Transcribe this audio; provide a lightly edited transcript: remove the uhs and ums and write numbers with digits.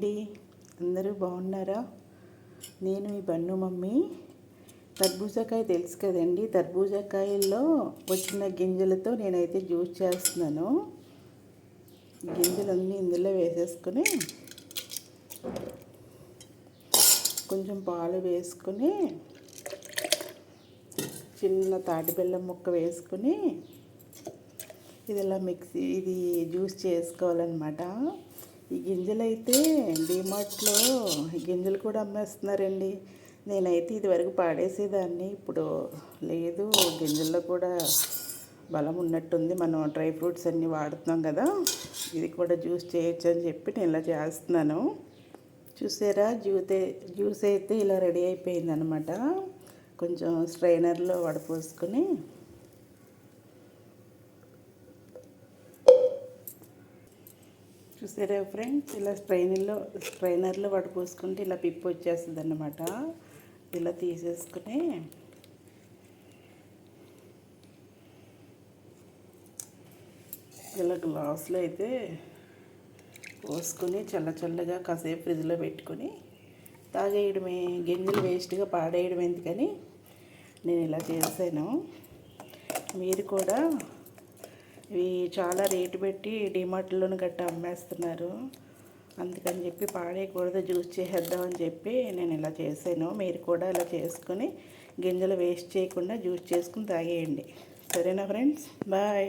అండి, అందరూ బాగున్నారా? నేను మీ బన్ను మమ్మీ. తర్బూజాకాయ తెలుసు కదండి. తర్బూజాకాయల్లో వచ్చిన గింజలతో నేనైతే జ్యూస్ చేస్తున్నాను. గింజలన్నీ ఇందులో వేసేసుకొని కొంచెం పాలు వేసుకొని చిన్న తాటి బెల్లం ముక్క వేసుకొని ఇది జ్యూస్ చేసుకోవాలన్నమాట. ఈ గింజలు అయితే డిమార్ట్లో గింజలు కూడా అమ్మేస్తున్నారండి. నేనైతే ఇదివరకు పాడేసేదాన్ని, ఇప్పుడు లేదు. గింజల్లో కూడా బలం ఉన్నట్టుంది. మనం డ్రై ఫ్రూట్స్ అన్నీ వాడుతున్నాం కదా, ఇది కూడా జ్యూస్ చేయొచ్చు అని చెప్పి నేను ఇలా చేస్తున్నాను. చూసారా, జ్యూస్ అయితే ఇలా రెడీ అయిపోయిందనమాట. కొంచెం స్ట్రైనర్లో వడపోసుకొని చూసారా ఫ్రెండ్స్, ఇలా స్ట్రైనర్లో వడపోసుకుంటే ఇలా పిప్పి వచ్చేస్తుంది అన్నమాట. ఇలా తీసేసుకుని ఇలా గ్లాసులో అయితే పోసుకొని చల్లగా కాసేపు ఫ్రిడ్జ్లో పెట్టుకొని తాగేయడమే. గింజలు వేస్ట్గా పాడేయడం ఎందుకని నేను ఇలా చేశాను. మీరు కూడా ఇవి చాలా రేటు పెట్టి డిమార్ట్లోనూ గట్టా అమ్మేస్తున్నారు, అందుకని చెప్పి పాడేయకూడదు, జ్యూస్ చేసేద్దామని చెప్పి నేను ఇలా చేశాను. మీరు కూడా ఇలా చేసుకొని గింజలు వేస్ట్ చేయకుండా జ్యూస్ చేసుకుని తాగేయండి. సరేనా ఫ్రెండ్స్, బాయ్.